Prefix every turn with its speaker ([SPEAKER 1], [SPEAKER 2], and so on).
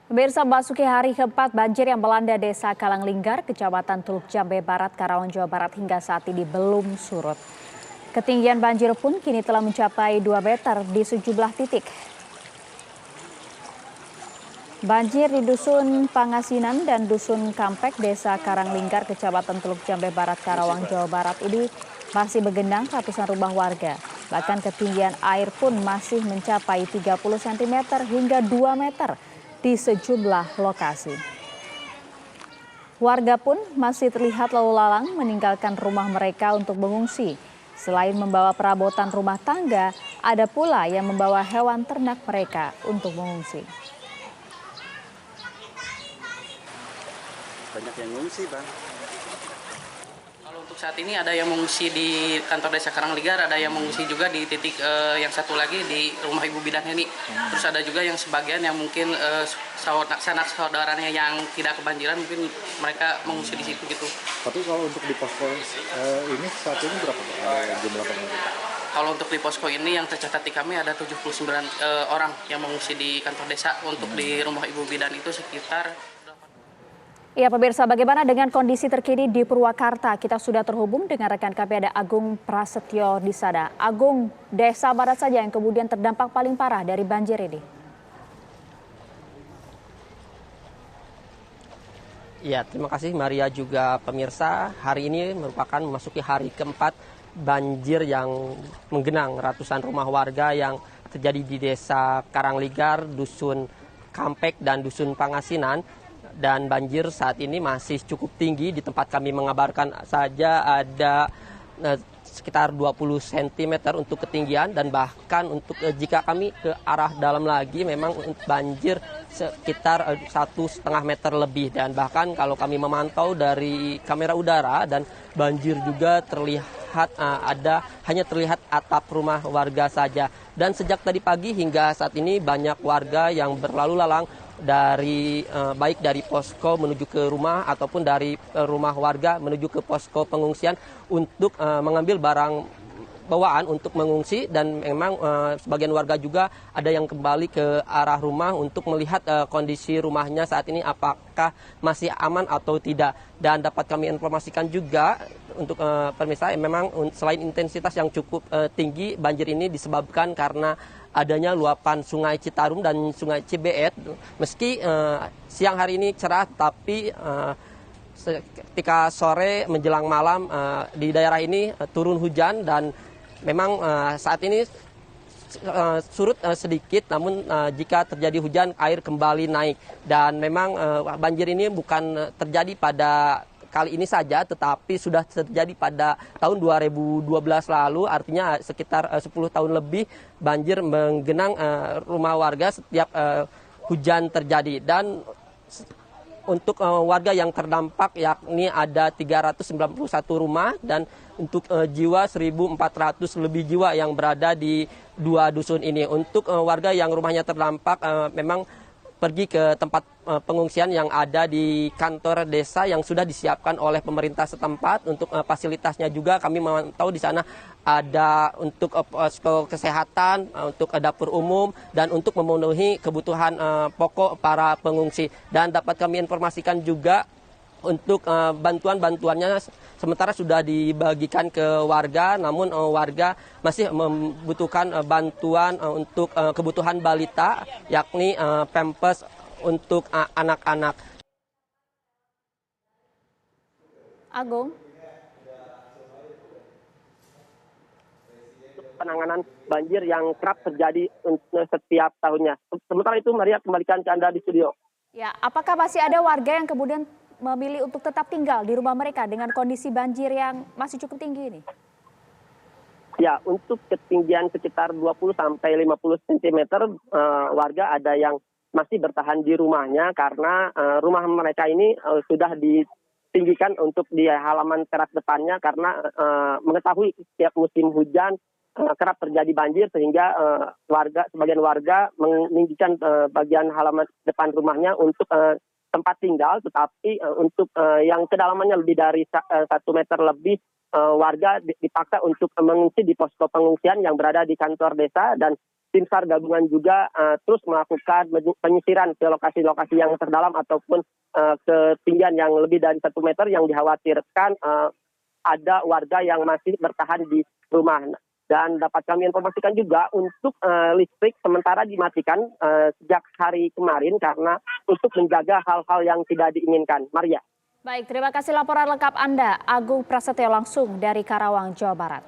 [SPEAKER 1] Pemirsa, memasuki hari keempat banjir yang melanda Desa Kalanglinggar, Kecamatan Teluk Jambe Barat, Karawang, Jawa Barat hingga saat ini belum surut. Ketinggian banjir pun kini telah mencapai 2 meter di sejumlah titik. Banjir di Dusun Pangasinan dan Dusun Kampek, Desa Karanglinggar, Kecamatan Teluk Jambe Barat, Karawang, Jawa Barat ini masih menggenang ratusan rumah warga. Bahkan ketinggian air pun masih mencapai 30 cm hingga 2 meter di sejumlah lokasi. Warga pun masih terlihat lalu lalang meninggalkan rumah mereka untuk mengungsi. Selain membawa perabotan rumah tangga, ada pula yang membawa hewan ternak mereka untuk mengungsi.
[SPEAKER 2] Banyak yang ngungsi, Bang.
[SPEAKER 3] Kalau untuk saat ini ada yang mengungsi di kantor Desa Karanglinggar, ada yang mengungsi juga di titik yang satu lagi di rumah Ibu Bidan ini. Terus ada juga yang sebagian yang mungkin sanak saudaranya yang tidak kebanjiran, mungkin mereka mengungsi di situ gitu.
[SPEAKER 2] Tapi kalau untuk di posko ini saat ini berapa jumlah pengungsi?
[SPEAKER 3] Kalau untuk di posko ini yang tercatat di kami ada 79 orang yang mengungsi di kantor desa. Untuk di rumah Ibu Bidan itu sekitar.
[SPEAKER 1] Ya pemirsa, bagaimana dengan kondisi terkini di Purwakarta? Kita sudah terhubung dengan rekan kami, ada Agung Prasetyo di sana. Agung, desa mana saja yang kemudian terdampak paling parah dari banjir ini?
[SPEAKER 4] Ya, terima kasih Maria juga pemirsa. Hari ini merupakan memasuki hari keempat banjir yang menggenang ratusan rumah warga yang terjadi di Desa Karanglinggar, Dusun Kampek, dan Dusun Pangasinan. Dan banjir saat ini masih cukup tinggi. Di tempat kami mengabarkan saja ada sekitar 20 cm untuk ketinggian, dan bahkan untuk jika kami ke arah dalam lagi memang banjir sekitar 1,5 meter lebih. Dan bahkan kalau kami memantau dari kamera udara, dan banjir juga terlihat hanya terlihat atap rumah warga saja. Dan sejak tadi pagi hingga saat ini banyak warga yang berlalu lalang dari baik dari posko menuju ke rumah ataupun dari rumah warga menuju ke posko pengungsian untuk mengambil barang bawaan untuk mengungsi. Dan memang sebagian warga juga ada yang kembali ke arah rumah untuk melihat kondisi rumahnya saat ini apakah masih aman atau tidak. Dan dapat kami informasikan juga untuk pemirsa, memang selain intensitas yang cukup tinggi, banjir ini disebabkan karena adanya luapan Sungai Citarum dan Sungai Cibeet. Meski siang hari ini cerah, tapi ketika sore menjelang malam di daerah ini turun hujan, dan memang saat ini surut sedikit, namun jika terjadi hujan air kembali naik. Dan memang banjir ini bukan terjadi pada kali ini saja, tetapi sudah terjadi pada tahun 2012 lalu, artinya sekitar 10 tahun lebih banjir menggenang rumah warga setiap hujan terjadi. Dan untuk warga yang terdampak yakni ada 391 rumah, dan untuk jiwa 1.400 lebih jiwa yang berada di dua dusun ini. Untuk warga yang rumahnya terdampak memang pergi ke tempat pengungsian yang ada di kantor desa yang sudah disiapkan oleh pemerintah setempat. Untuk fasilitasnya juga kami memantau di sana ada untuk posko kesehatan, untuk dapur umum, dan untuk memenuhi kebutuhan pokok para pengungsi. Dan dapat kami informasikan juga untuk bantuan-bantuannya sementara sudah dibagikan ke warga, namun warga masih membutuhkan bantuan untuk kebutuhan balita, yakni pampers untuk anak-anak.
[SPEAKER 1] Agung.
[SPEAKER 5] Penanganan banjir yang kerap terjadi setiap tahunnya. Sementara itu, Maria, kembalikan ke Anda di studio.
[SPEAKER 1] Ya, apakah masih ada warga yang kemudian memilih untuk tetap tinggal di rumah mereka dengan kondisi banjir yang masih cukup tinggi ini?
[SPEAKER 5] Ya, untuk ketinggian sekitar 20 sampai 50 cm, warga ada yang masih bertahan di rumahnya karena rumah mereka ini sudah ditinggikan untuk di halaman teras depannya, karena mengetahui setiap musim hujan kerap terjadi banjir, sehingga sebagian warga meninggikan bagian halaman depan rumahnya untuk tempat tinggal. Tetapi untuk yang kedalamannya lebih dari 1 meter lebih, warga dipaksa untuk mengungsi di posko pengungsian yang berada di kantor desa. Dan tim SAR gabungan juga terus melakukan penyisiran ke lokasi-lokasi yang terdalam ataupun ketinggian yang lebih dari 1 meter yang dikhawatirkan ada warga yang masih bertahan di rumah. Dan dapat kami informasikan juga untuk listrik sementara dimatikan sejak hari kemarin karena untuk menjaga hal-hal yang tidak diinginkan. Maria.
[SPEAKER 1] Baik, terima kasih laporan lengkap Anda, Agung Prasetyo langsung dari Karawang, Jawa Barat.